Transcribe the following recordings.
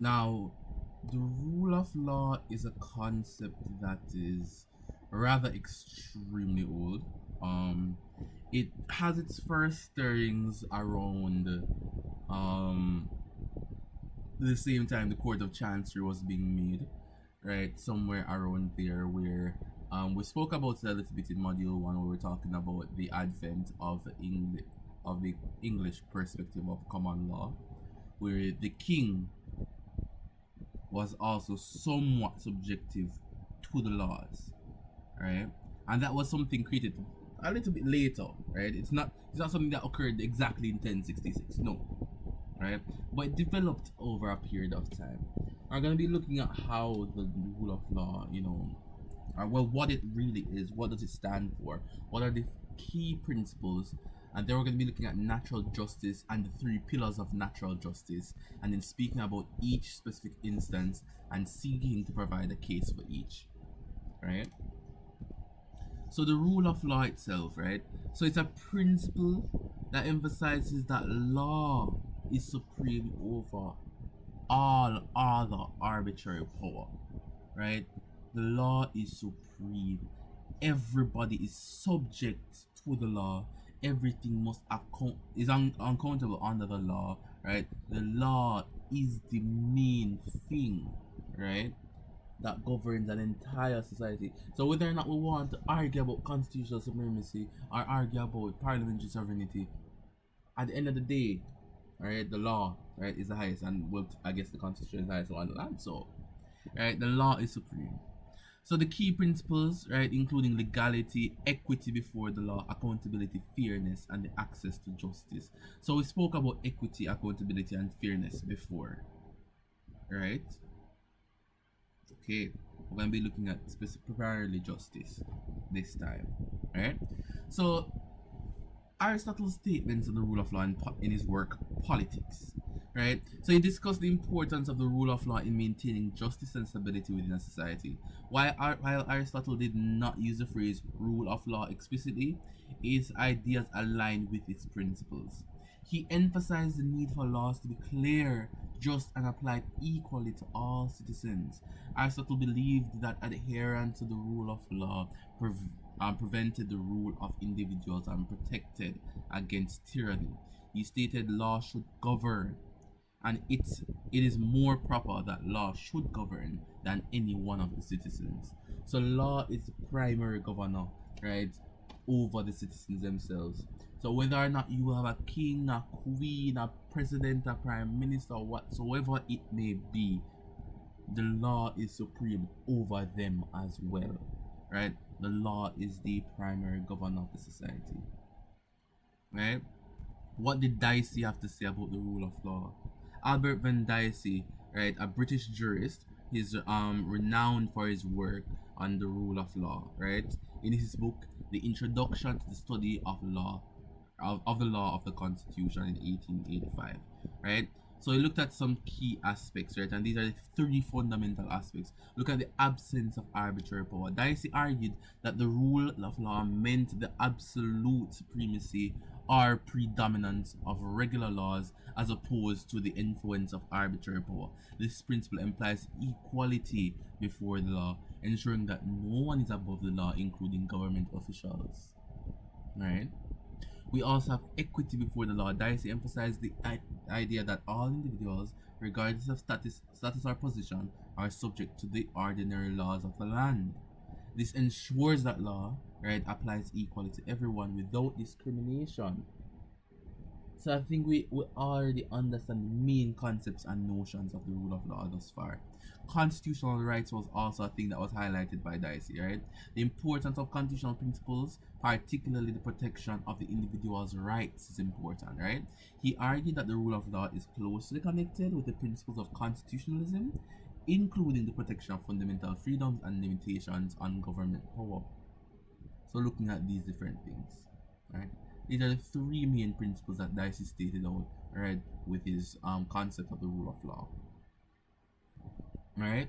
Now, the rule of law is a concept that is rather extremely old. It has its first stirrings around the same time the Court of Chancery was being made, right? Somewhere around there, where we spoke about it a little bit in Module 1, where we were talking about the advent of the English perspective of common law, where the king was also somewhat subjective to the laws, right? And that was something created a little bit later, right? It's not something that occurred exactly in 1066, no, right? But it developed over a period of time. We're gonna be looking at how the rule of law, well, what it really is, what does it stand for, what are the key principles, and then we're going to be looking at natural justice and the three pillars of natural justice, and then speaking about each specific instance and seeking to provide a case for each, right? So the rule of law itself, right? So it's a principle that emphasizes that law is supreme over all other arbitrary power, right? The law is supreme. Everybody is subject to the law. Everything must uncountable under the law, right? The law is the main thing, right? That governs an entire society. So whether or not we want to argue about constitutional supremacy or argue about parliamentary sovereignty, at the end of the day, right, the law, right, is the highest, and well, I guess the constitution is the highest one on the land. So, right, the law is supreme. So the key principles, right, including legality, equity before the law, accountability, fairness, and the access to justice. So we spoke about equity, accountability, and fairness before, right? Okay, we're gonna be looking at primarily justice this time, right? So Aristotle's statements on the rule of law in his work Politics, right? So he discussed the importance of the rule of law in maintaining justice and stability within a society. While Aristotle did not use the phrase rule of law explicitly, his ideas aligned with its principles. He emphasized the need for laws to be clear, just, and applied equally to all citizens. Aristotle believed that adherence to the rule of law prevented the rule of individuals and protected against tyranny. He stated law should govern, and it is more proper that law should govern than any one of the citizens. So law is the primary governor, right, over the citizens themselves. So whether or not you have a king, a queen, a president, a prime minister, whatsoever it may be, the law is supreme over them as well, right? The law is the primary governor of the society, right? What did Dicey have to say about the rule of law? Albert Van Dicey, right, a British jurist, he's renowned for his work on the rule of law, right? In his book, The Introduction to the Study of Law, of the Law of the Constitution in 1885, right? So he looked at some key aspects, right? And these are the three fundamental aspects. Look at the absence of arbitrary power. Dicey argued that the rule of law meant the absolute supremacy or predominance of regular laws as opposed to the influence of arbitrary power. This principle implies equality before the law, ensuring that no one is above the law, including government officials. Right? We also have equity before the law. Dicey emphasized the idea that all individuals, regardless of status or position, are subject to the ordinary laws of the land. This ensures that law, right, applies equally to everyone without discrimination. So I think we already understand the main concepts and notions of the rule of law thus far. Constitutional rights was also a thing that was highlighted by Dicey, right? The importance of constitutional principles, particularly the protection of the individual's rights, is important, right? He argued that the rule of law is closely connected with the principles of constitutionalism, including the protection of fundamental freedoms and limitations on government power. So looking at these different things, right? These are the three main principles that Dicey stated out, right, with his concept of the rule of law, right?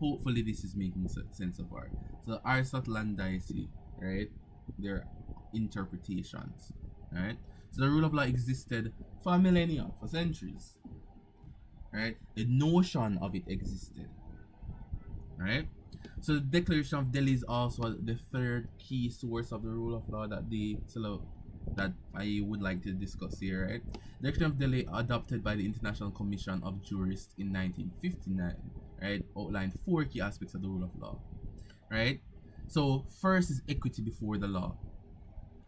Hopefully this is making sense of far. So Aristotle and Dicey, right, their interpretations, right? So the rule of law existed for millennia, for centuries, right? The notion of it existed, right? So the Declaration of Delhi is also the third key source of the rule of law that I would like to discuss here, right? The Declaration of Delhi, adopted by the International Commission of Jurists in 1959, right, outlined four key aspects of the rule of law, right? So first is equity before the law,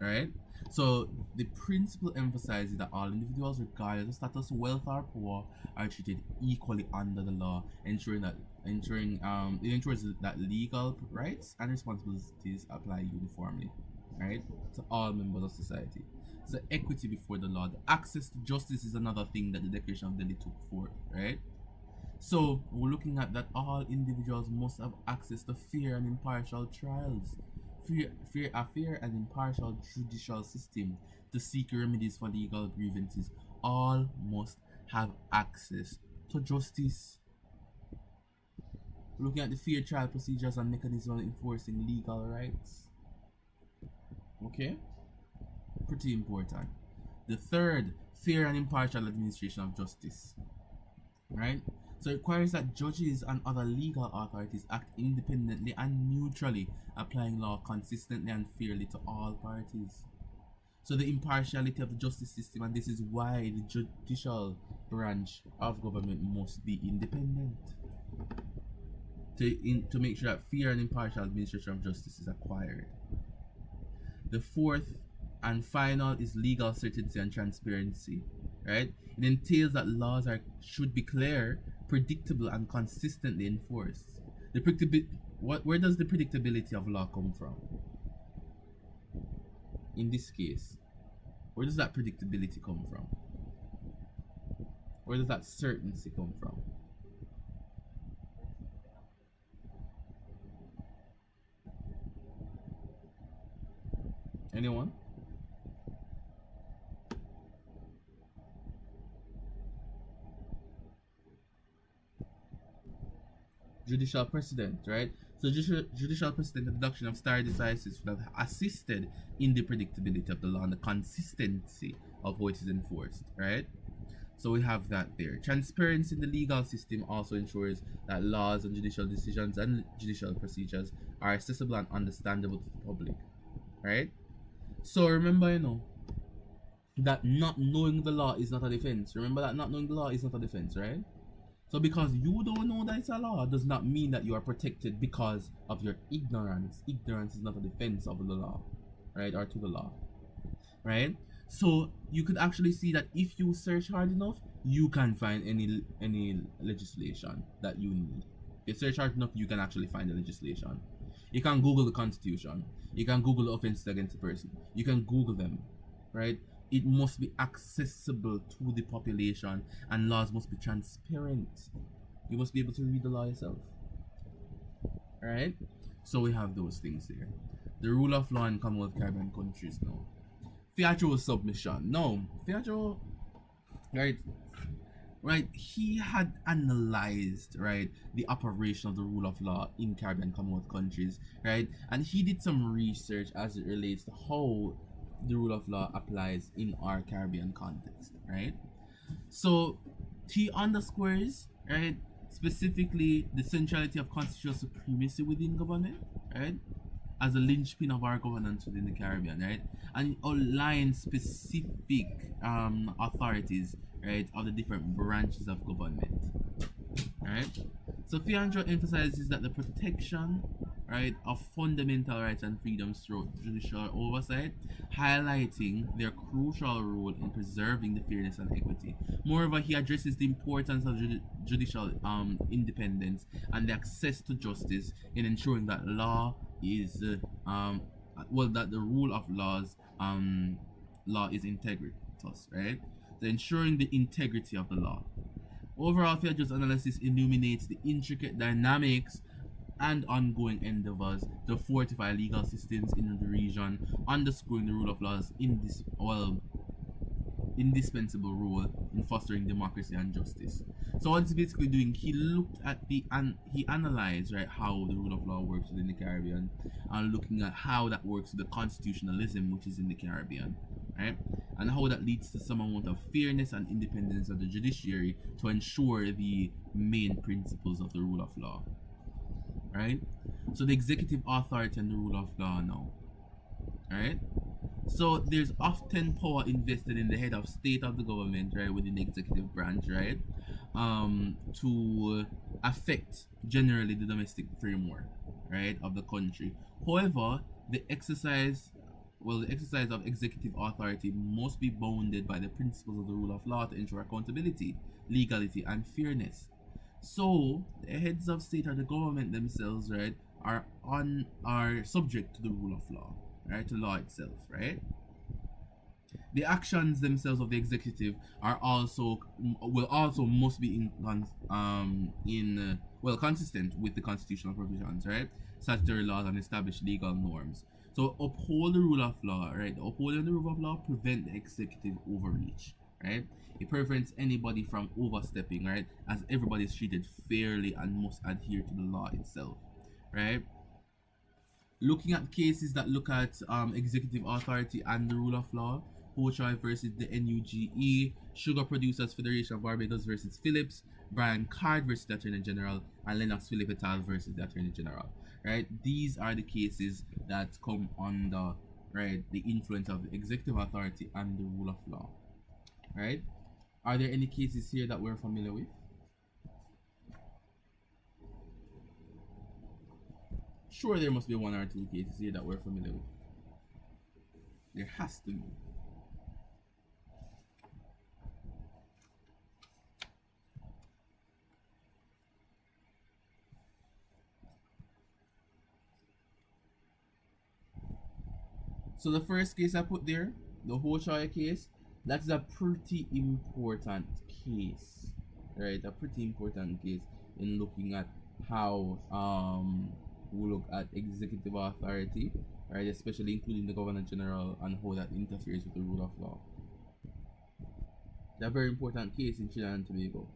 right? So the principle emphasizes that all individuals, regardless of status, wealth, or power, are treated equally under the law, it ensures that legal rights and responsibilities apply uniformly, right, to all members of society. So equity before the law, the access to justice is another thing that the Declaration of Delhi took forth, right? So we're looking at that all individuals must have access to fair and impartial trials, a fair and impartial judicial system to seek remedies for legal grievances. All must have access to justice. We're looking at the fair trial procedures and mechanisms enforcing legal rights. Okay? Pretty important. The third, fair and impartial administration of justice. Right? So it requires that judges and other legal authorities act independently and neutrally, applying law consistently and fairly to all parties. So the impartiality of the justice system, and this is why the judicial branch of government must be independent, to make sure that fair and impartial administration of justice is acquired. The fourth and final is legal certainty and transparency, right? It entails that laws should be clear, predictable, and consistently enforced. Where does the predictability of law come from? In this case, where does that predictability come from? Where does that certainty come from? Anyone? Judicial precedent, right? So judicial precedent, the deduction of stare decisis, would have assisted in the predictability of the law and the consistency of how it is enforced, right? So we have that there. Transparency in the legal system also ensures that laws and judicial decisions and judicial procedures are accessible and understandable to the public, right? So remember, that not knowing the law is not a defense. Remember that not knowing the law is not a defense, right? So because you don't know that it's a law does not mean that you are protected because of your ignorance. Ignorance is not a defense of the law, right? Or to the law, right? So you could actually see that if you search hard enough, you can find any legislation that you need. If you search hard enough, you can actually find the legislation. You can Google the Constitution. You can Google offenses against a person. You can Google them, right? It must be accessible to the population, and laws must be transparent. You must be able to read the law yourself. Alright? So we have those things here. The rule of law in Commonwealth Caribbean countries now. Fiadjoe submission. No, Fiadjoe, right, he had analyzed, right, the operation of the rule of law in Caribbean Commonwealth countries, right, and he did some research as it relates to how the rule of law applies in our Caribbean context, right? So he underscores, right, specifically the centrality of constitutional supremacy within government, right, as a linchpin of our governance within the Caribbean, right, and outlines specific authorities, right, of the different branches of government, right. So Fiadjoe emphasizes that the protection, right, of fundamental rights and freedoms through judicial oversight, highlighting their crucial role in preserving the fairness and equity. Moreover, he addresses the importance of judicial independence and the access to justice in ensuring that law is that the rule of law is integritus, right? So ensuring the integrity of the law. Overall, Fiadjoe's analysis illuminates the intricate dynamics and ongoing endeavors to fortify legal systems in the region, underscoring the rule of law's indispensable role in fostering democracy and justice. So what it's basically doing, he looked at he analyzed, right, how the rule of law works within the Caribbean, and looking at how that works with the constitutionalism which is in the Caribbean, right? And how that leads to some amount of fairness and independence of the judiciary to ensure the main principles of the rule of law, right? So the executive authority and the rule of law now, right? So there's often power invested in the head of state of the government, right, within the executive branch, right, to affect generally the domestic framework, right, of the country. However, the exercise, the exercise of executive authority must be bounded by the principles of the rule of law to ensure accountability, legality, and fairness. So the heads of state or the government themselves, right, are subject to the rule of law, right, to law itself, right. The actions themselves of the executive are also will also must be consistent with the constitutional provisions, right, statutory laws and established legal norms. So uphold the rule of law, right. Upholding the rule of law prevent the executive overreach, right. It prevents anybody from overstepping, right, as everybody is treated fairly and must adhere to the law itself, right. Looking at cases that look at executive authority and the rule of law, Hochoi versus the NUGE, Sugar Producers Federation of Barbados versus Phillips, Brian Card versus the Attorney General, and Lennox Philip et al. Versus the Attorney General. Right? These are the cases that come under, right, the influence of the executive authority and the rule of law. Right? Are there any cases here that we're familiar with? Sure, there must be one or two cases here that we're familiar with. There has to be. So the first case I put there, the Hochoi case, that's a pretty important case, right? A pretty important case in looking at how we look at executive authority, right? Especially including the Governor General and how that interferes with the rule of law. It's a very important case in Trinidad and Tobago.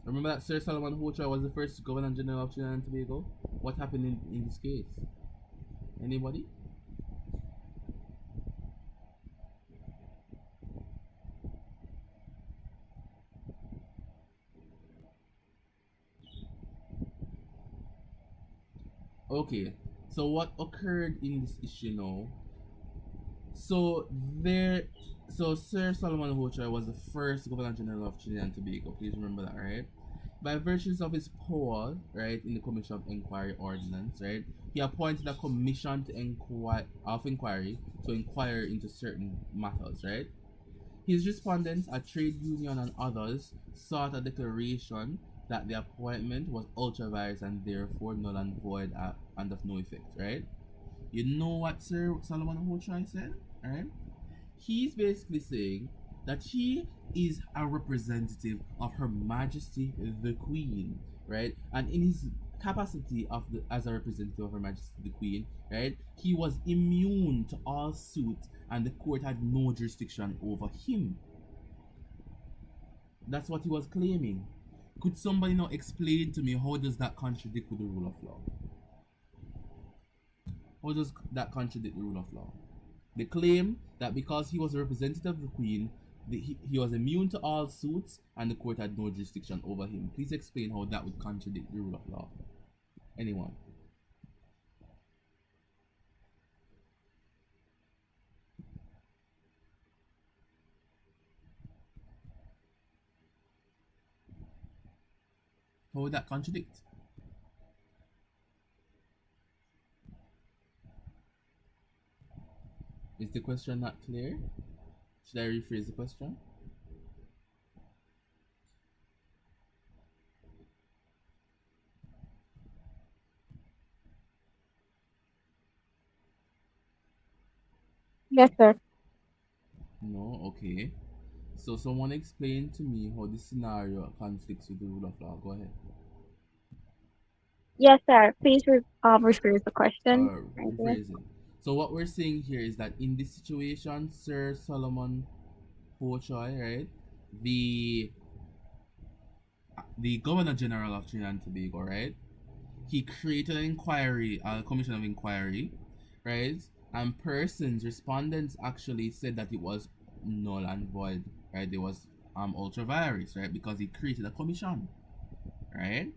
Remember that Sir Solomon Hochoi was the first Governor General of Trinidad and Tobago? What happened in this case? Anybody? Okay, so what occurred in this issue now? So Sir Solomon Hochoi was the first Governor General of Trinidad and Tobago. Please remember that, right? By virtues of his power, right, in the Commission of Inquiry Ordinance, right, he appointed a commission to inquiry to inquire into certain matters, right. His respondents, a trade union and others, sought a declaration that the appointment was ultra vires and therefore null and void and of no effect, right? You know what Sir Solomon Hochoi said, right? He's basically saying that he is a representative of Her Majesty the Queen, right? And in his capacity as a representative of Her Majesty the Queen, right, he was immune to all suit and the court had no jurisdiction over him. That's what he was claiming. Could somebody now explain to me how does that contradict with the rule of law? How does that contradict the rule of law? They claim that because he was a representative of the Queen, he was immune to all suits and the court had no jurisdiction over him. Please explain how that would contradict the rule of law. Anyone? How would that contradict? Is the question not clear? Should I rephrase the question? Yes, sir. No? Okay. So someone explain to me how this scenario conflicts with the rule of law. Go ahead. Yes, sir. Please rephrase the question. Thank you. Rephrase it. So what we're saying here is that in this situation, Sir Solomon Hochoi, right, the Governor General of Trinidad and Tobago, right, he created an inquiry, a commission of inquiry, right? And persons, respondents actually said that it was null and void, right? It was ultra virus, right? Because he created a commission, right?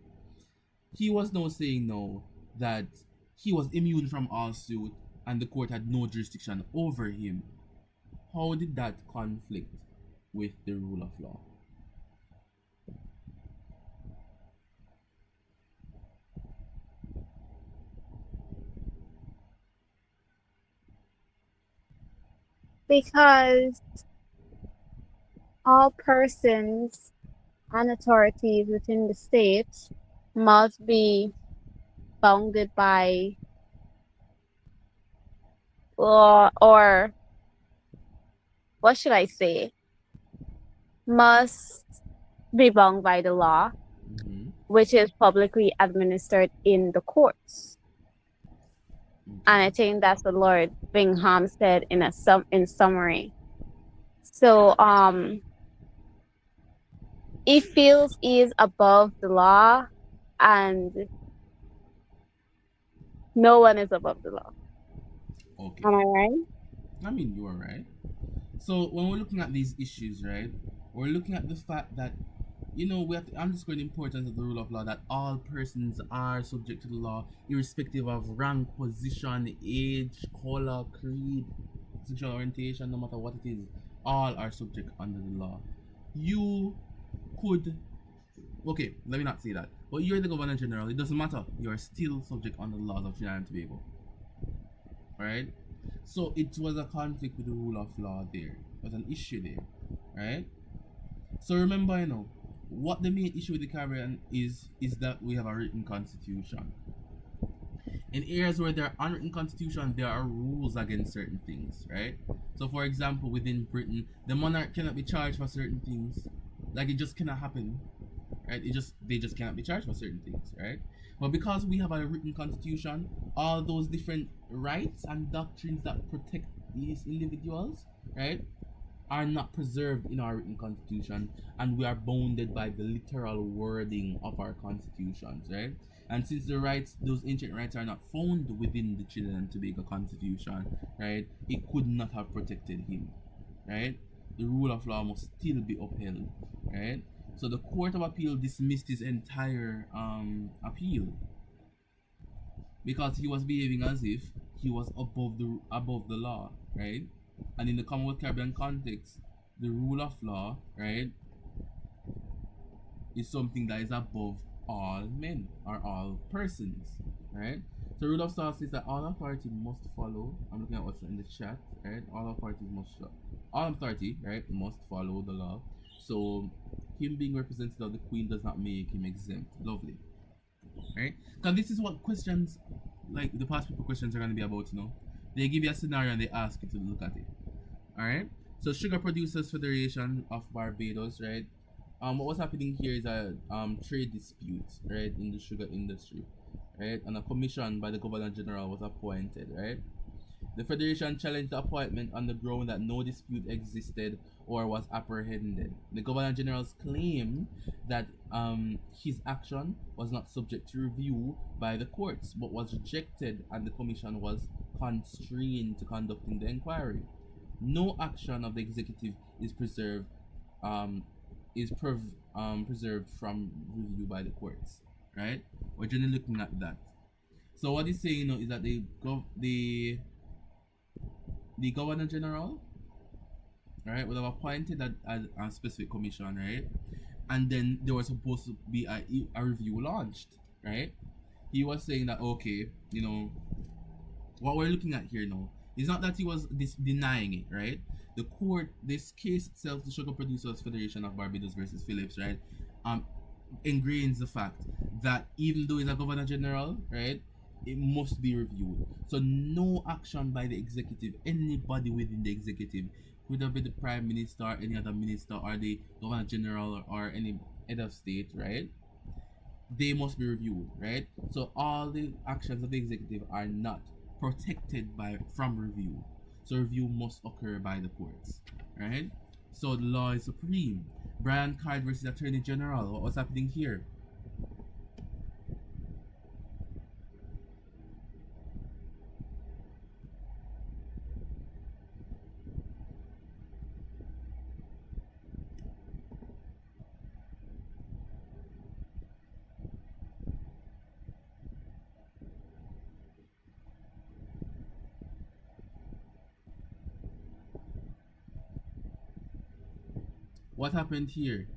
He was now saying no that he was immune from all suit and the court had no jurisdiction over him. How did that conflict with the rule of law? Because all persons and authorities within the state must be bounded by law, or what should I say? Must be bound by the law, Mm-hmm. which is publicly administered in the courts. And I Okay. think that's what Lord Bingham said in summary. So he feels he is above the law, and no one is above the law. Okay. Am I right? I mean, you are right. So when we're looking at these issues, right, we're looking at the fact that we have to underscore the importance of the rule of law, that all persons are subject to the law, irrespective of rank, position, age, color, creed, sexual orientation, no matter what it is. All are subject under the law. You could, okay, let me not say that, but you're the governor general. It doesn't matter. You're still subject under the laws of Trinidad and Tobago, right? So it was a conflict with the rule of law there. It was an issue there, right? So remember, what the main issue with the Caribbean is that we have a written constitution. In areas where there are unwritten constitution, there are rules against certain things, right? So for example, within Britain, the monarch cannot be charged for certain things. Like, it just cannot happen, right? They just cannot be charged for certain things, right? But because we have a written constitution, all those different rights and doctrines that protect these individuals, right, are not preserved in our written constitution, and we are bounded by the literal wording of our constitutions, right? And since the rights, those ancient rights, are not found within the Trinidad and Tobago constitution, right, it could not have protected him, right? The rule of law must still be upheld, right? So the Court of Appeal dismissed his entire appeal because he was behaving as if he was above the law, right? And in the Commonwealth Caribbean context, the rule of law, right, is something that is above all men or all persons, right? So rule of law says that all authority must follow. I'm looking at what's in the chat, right? All authority, right, must follow the law. So him being representative of the Queen does not make him exempt. Lovely, right? Because this is what questions, like the past paper questions, are going to be about. They give you a scenario and they ask you to look at it. All right. So Sugar Producers Federation of Barbados, right? What was happening here is a trade dispute, right, in the sugar industry, right? And a commission by the Governor General was appointed, right? The Federation challenged the appointment on the ground that no dispute existed or was apprehended. The Governor General's claim that his action was not subject to review by the courts but was rejected, and the commission was constrained to conducting the inquiry. No action of the executive is preserved preserved from review by the courts, right? We're generally looking at that. So what he's saying is that the Governor General, right, would have appointed a specific commission, right? And then there was supposed to be a review launched, right? He was saying that, okay, what we're looking at here now is not that he was denying it, right? The court, this case itself, the Sugar Producers Federation of Barbados versus Phillips, right, ingrains the fact that even though he's a Governor General, right, it must be reviewed. So no action by the executive, anybody within the executive, could have been the Prime Minister, or any other minister, or the Governor General, or any head of state, right? They must be reviewed, right? So all the actions of the executive are not protected from review. So review must occur by the courts, right? So the law is supreme. Brian Card versus Attorney General. What was happening here? What happened here?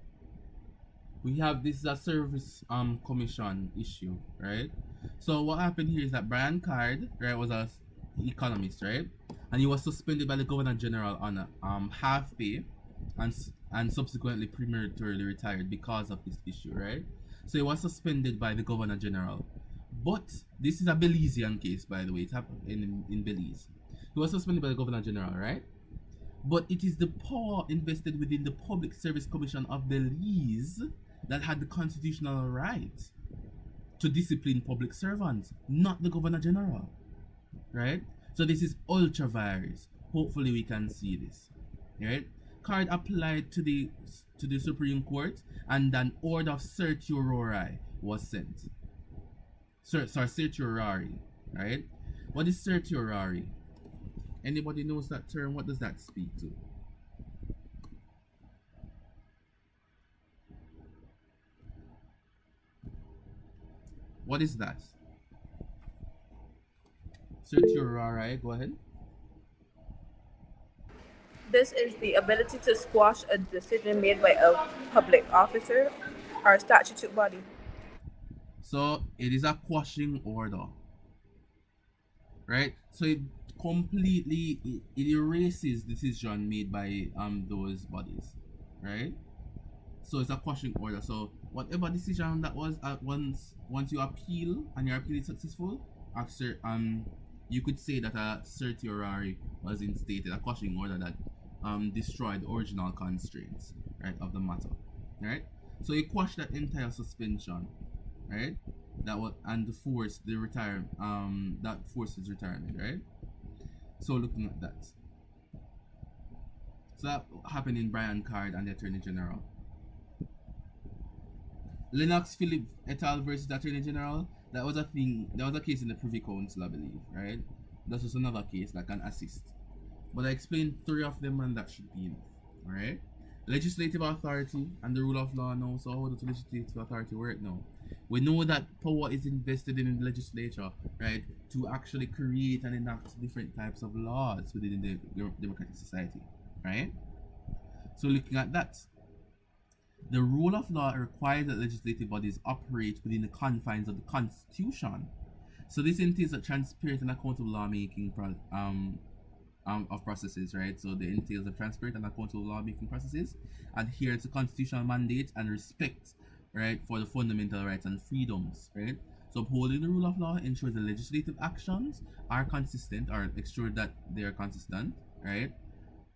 We have this is a service commission issue, right? So what happened here is that Brian Card, right, was a economist, right, and he was suspended by the Governor General on a, half pay, and subsequently prematurely retired because of this issue, right? So he was suspended by the Governor General, but this is a Belizean case, by the way. It happened in Belize. He was suspended by the Governor General, right? But it is the power invested within the Public Service Commission of Belize that had the constitutional right to discipline public servants, not the Governor General. Right? So this is ultra virus. Hopefully we can see this. Right? Card applied to the Supreme Court, and an order of certiorari was sent. Certiorari. Right? What is certiorari? Anybody knows that term? What does that speak to? What is that? Certiorari, go ahead. This is the ability to squash a decision made by a public officer or statutory body. So it is a quashing order, right? So it completely it erases decision made by those bodies, right? So it's a quashing order. So whatever decision that was once you appeal and your appeal is successful, after you could say that a certiorari was instated, a quashing order that destroyed the original constraints, right, of the matter, right? So you quash that entire suspension, right? That was and the force the retire that forces retirement, right? So looking at that, so that happened in Brian Card and the Attorney General. Lennox Philip et al. Versus the Attorney General. That was a thing. That was a case in the Privy Council, I believe, right? That's just another case, like an assist. But I explained 3 of them, and that should be enough. Alright? Legislative authority and the rule of law now. So how does legislative authority work now? We know that power is invested in the legislature, right, to actually create and enact different types of laws within the democratic society, right? So looking at that, the rule of law requires that legislative bodies operate within the confines of the Constitution. So this entails a transparent and accountable lawmaking of processes, right? So it entails a transparent and accountable lawmaking processes, adhere to constitutional mandate, and respect, right, for the fundamental rights and freedoms, right? So upholding the rule of law ensures the legislative actions are consistent, or ensure that they are consistent, right,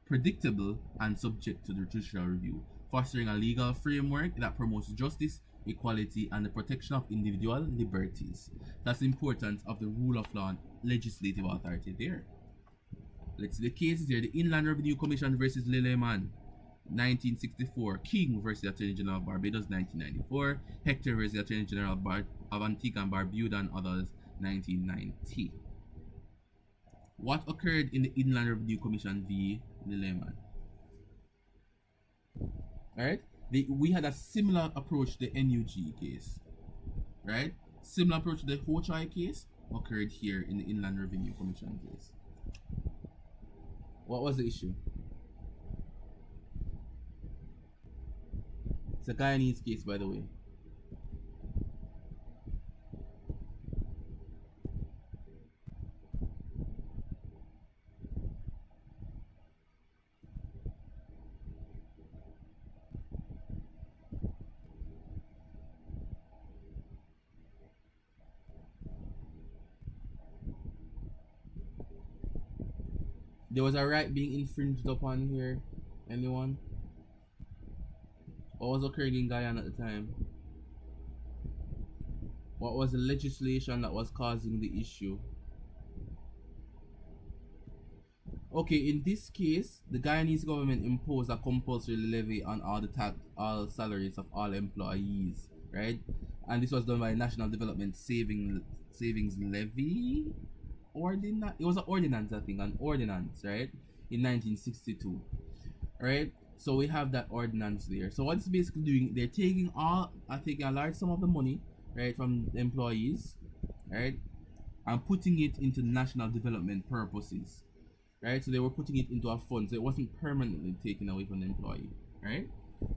predictable, and subject to the judicial review, fostering a legal framework that promotes justice, equality, and the protection of individual liberties. That's the importance of the rule of law and legislative authority there. Let's see the cases here. The Inland Revenue Commission versus Lilleman, 1964. King versus the Attorney General of Barbados, 1994. Hector versus the Attorney General of Antigua and Barbuda and others, 1990. What occurred in the Inland Revenue Commission v. Lilleman? Alright? We had a similar approach to the NUG case. Right? Similar approach to the Ho Choi case occurred here in the Inland Revenue Commission case. What was the issue? It's a Guyanese case, by the way. There was a right being infringed upon here. Anyone? What was occurring in Guyana at the time? What was the legislation that was causing the issue? Okay, in this case, the Guyanese government imposed a compulsory levy on all salaries of all employees, right? And this was done by National Development Savings Levy. It was an ordinance, I think, right, in 1962, right? So we have that ordinance there. So what it's basically doing, they're taking a large sum of the money, right, from the employees, right, and putting it into national development purposes, right? So they were putting it into a fund, so it wasn't permanently taken away from the employee, right?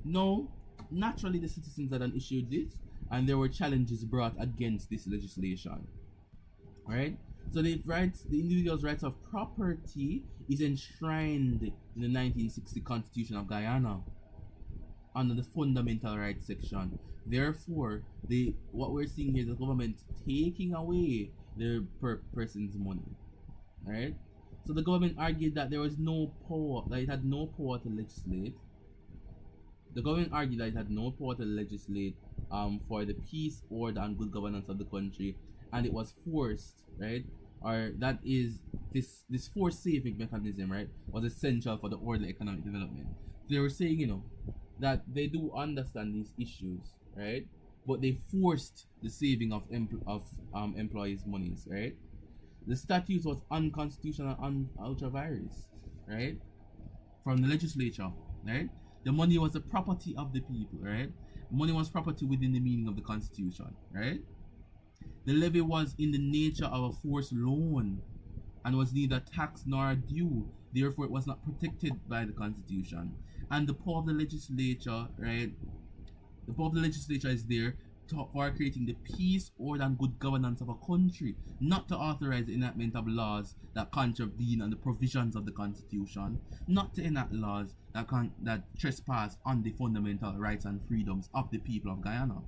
No, naturally the citizens had an issue with this, and there were challenges brought against this legislation. Right? So the individual's rights of property is enshrined in the 1960 Constitution of Guyana under the fundamental rights section. Therefore, what we're seeing here is the government taking away their person's money. Right? So the government argued that there was no power, that it had no power to legislate. The government argued that it had no power to legislate for the peace, order, and good governance of the country, and it was forced, right? Or that is this forced saving mechanism, right, was essential for the orderly economic development. They were saying, that they do understand these issues, right? But they forced the saving of employees' monies, right? The statute was unconstitutional and ultra virus, right? From the legislature, right? The money was the property of the people, right? Money was property within the meaning of the Constitution, right? The levy was in the nature of a forced loan and was neither tax nor due. Therefore, it was not protected by the Constitution. And the power of the legislature, right? The power of the legislature is there for creating the peace, order, and good governance of a country, not to authorize the enactment of laws that contravene on the provisions of the Constitution, not to enact laws that trespass on the fundamental rights and freedoms of the people of Guyana.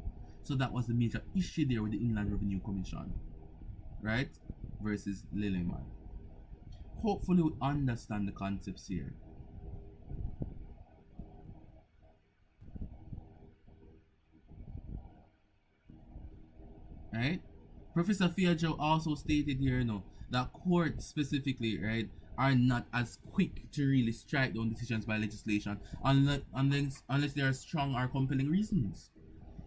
So that was the major issue there with the Inland Revenue Commission, right? Versus Lilleman. Hopefully we understand the concepts here. Right? Professor Fiadjoe also stated here, that courts specifically, right, are not as quick to really strike down decisions by legislation unless there are strong or compelling reasons.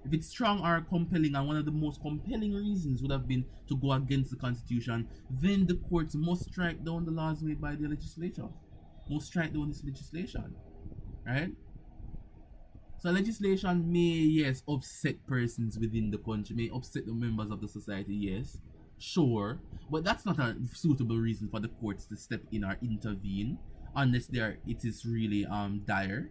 If it's strong or compelling, and one of the most compelling reasons would have been to go against the Constitution, then the courts must strike down the laws made by the legislature. Must strike down this legislation. Right? So legislation may, yes, upset persons within the country, may upset the members of the society, yes, sure, but that's not a suitable reason for the courts to step in or intervene unless it is really dire.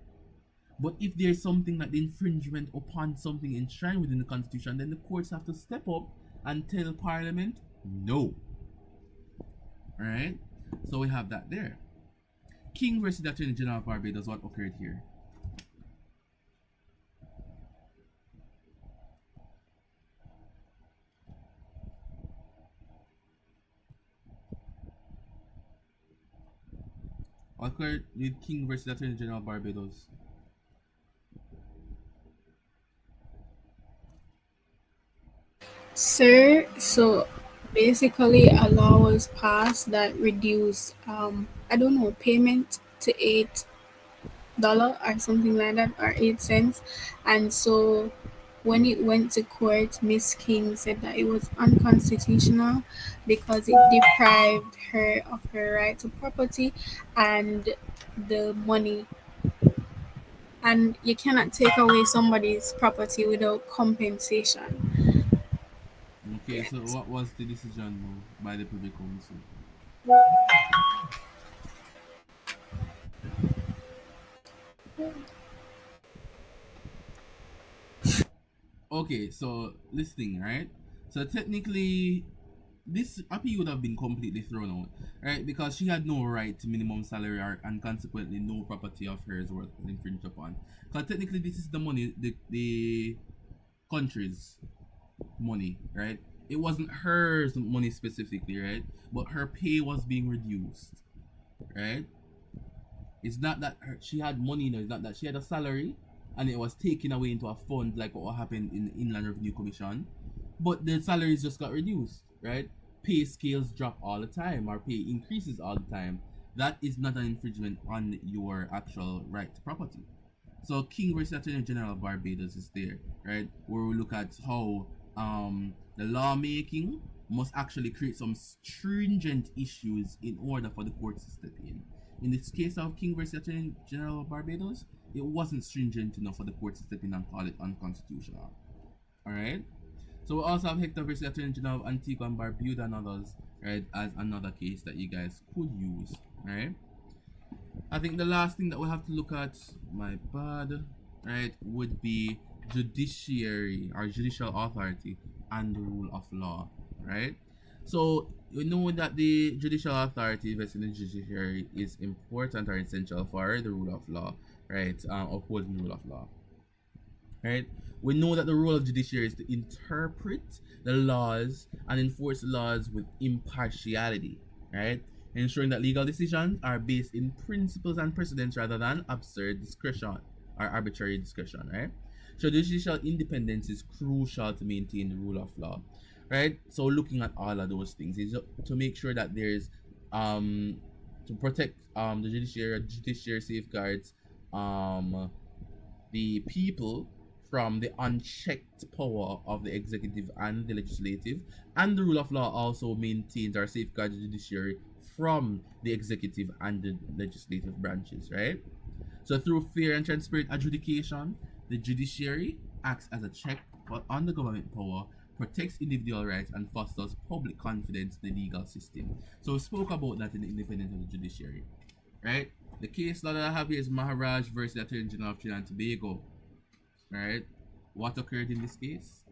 But if there's something like the infringement upon something enshrined within the Constitution, then the courts have to step up and tell Parliament no. Alright? So we have that there. King versus the Attorney General of Barbados, what occurred here? What occurred with King versus the Attorney General of Barbados? Sir, so basically a law was passed that reduced payment to $8 or something like that, or 8 cents. And so when it went to court, Miss King said that it was unconstitutional because it deprived her of her right to property and the money. And you cannot take away somebody's property without compensation. Okay, so what was the decision by the Privy Council? Okay, so listening, right? So technically, this appeal would have been completely thrown out, right? Because she had no right to minimum salary and consequently no property of hers was infringed upon. Because technically, this is the money, the country's money, right? It wasn't hers money specifically, right? But her pay was being reduced, right? It's not that she had money, it's not that she had a salary and it was taken away into a fund like what happened in the Inland Revenue Commission, but the salaries just got reduced, right? Pay scales drop all the time or pay increases all the time. That is not an infringement on your actual right to property. So King versus Attorney General of Barbados is there, right? Where we look at how the lawmaking must actually create some stringent issues in order for the courts to step in. In this case of King versus Attorney General of Barbados, it wasn't stringent enough for the court to step in and call it unconstitutional. Alright? So we also have Hector versus Attorney General of Antigua and Barbuda and others, right, as another case that you guys could use. Alright? I think the last thing that we have to look at, my bad. right, would be judiciary or judicial authority and the rule of law, right? So you know that the judicial authority vested in the judiciary is important or essential for the rule of law, right? Upholding the rule of law, right? We know that the role of judiciary is to interpret the laws and enforce the laws with impartiality, right? Ensuring that legal decisions are based in principles and precedents rather than absurd discretion or arbitrary discretion, right? So judicial independence is crucial to maintain the rule of law, right? So looking at all of those things is to make sure that there's to protect the judiciary safeguards the people from the unchecked power of the executive and the legislative, and the rule of law also maintains or safeguards the judiciary from the executive and the legislative branches, right? So through fair and transparent adjudication, the judiciary acts as a check on the government power, protects individual rights, and fosters public confidence in the legal system. So we spoke about that in the independence of the judiciary, right? The case law that I have here is Maharaj versus the Attorney General of Trinidad and Tobago, right? What occurred in this case?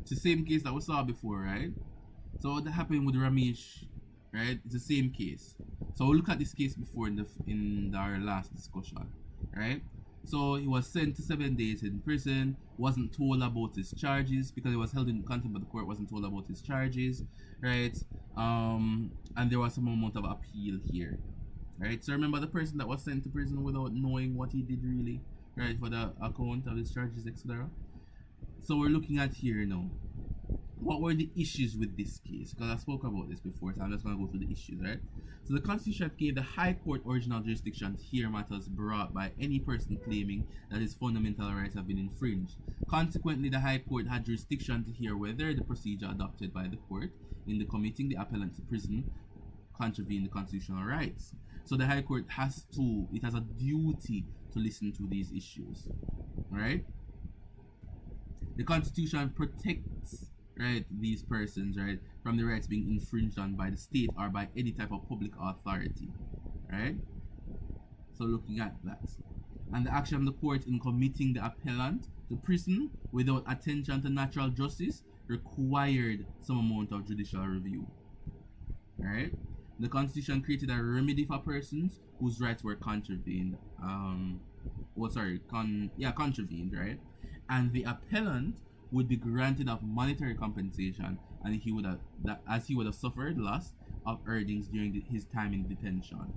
It's the same case that we saw before, right? So what happened with Ramesh, right? It's the same case. So we'll look at this case before in our last discussion, right? So he was sent to 7 days in prison, wasn't told about his charges because he was held in contempt of the court, wasn't told about his charges, right? And there was some amount of appeal here, right? So remember the person that was sent to prison without knowing what he did really, right? For the account of his charges, etc. So we're looking at here now. What were the issues with this case? Because I spoke about this before, so I'm just going to go through the issues, right? So the Constitution gave the High Court original jurisdiction to hear matters brought by any person claiming that his fundamental rights have been infringed. Consequently, the High Court had jurisdiction to hear whether the procedure adopted by the court in the committing the appellant to prison contravened the constitutional rights. So the High Court has a duty to listen to these issues, right? The Constitution protects, right, these persons, right, from the rights being infringed on by the state or by any type of public authority, right? So looking at that, and the action of the court in committing the appellant to prison without attention to natural justice required some amount of judicial review, right? The Constitution created a remedy for persons whose rights were contravened, contravened, right? And the appellant would be granted of monetary compensation, and he would have suffered loss of earnings during his time in detention.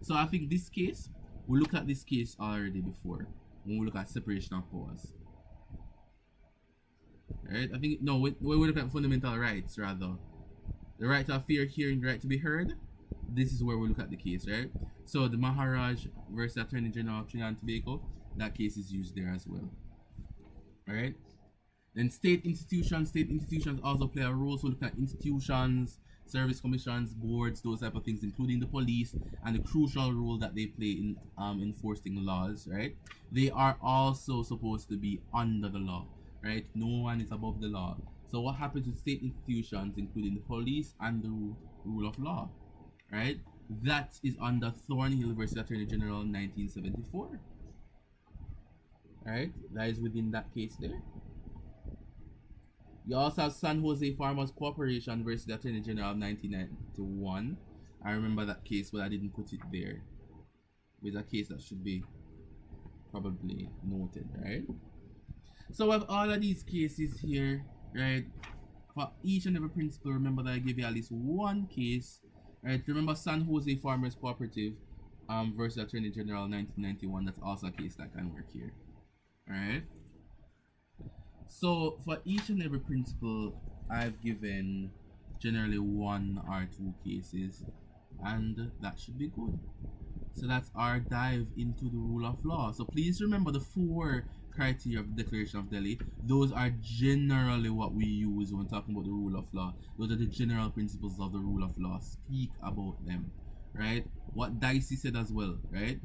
So I think this case, we looked at this case already before when we look at separation of powers. Right? I think no, when we look at fundamental rights rather, the right to a fair hearing, the right to be heard. This is where we look at the case, right? So the Maharaj versus Attorney General of Trinidad and Tobago, that case is used there as well. Alright? Then state institutions also play a role. So look at institutions, service commissions, boards, those type of things, including the police, and the crucial role that they play in enforcing laws, right? They are also supposed to be under the law, right? No one is above the law. So what happens with state institutions, including the police and the rule of law, right? That is under Thornhill versus Attorney General 1974. Right? That is within that case there. You also have San Jose Farmers Corporation versus the Attorney General of 1991. I remember that case, but I didn't put it there. It's a case that should be probably noted, right? So with all of these cases here, right, for each and every principle, remember that I gave you at least one case, right? Remember San Jose Farmers Cooperative versus Attorney General 1991. That's also a case that can work here. Alright, so for each and every principle, I've given generally 1 or 2 cases, and that should be good. So that's our dive into the rule of law. So please remember the 4 criteria of the Declaration of Delhi. Those are generally what we use when talking about the rule of law. Those are the general principles of the rule of law. Speak about them, right? What Dicey said as well, right?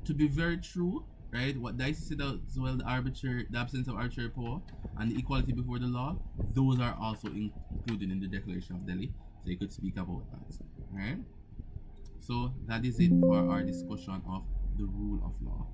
To be very true, right? What Dicey said as well, the absence of arbitrary power and the equality before the law, those are also included in the Declaration of Delhi. So you could speak about that, right? So that is it for our discussion of the rule of law.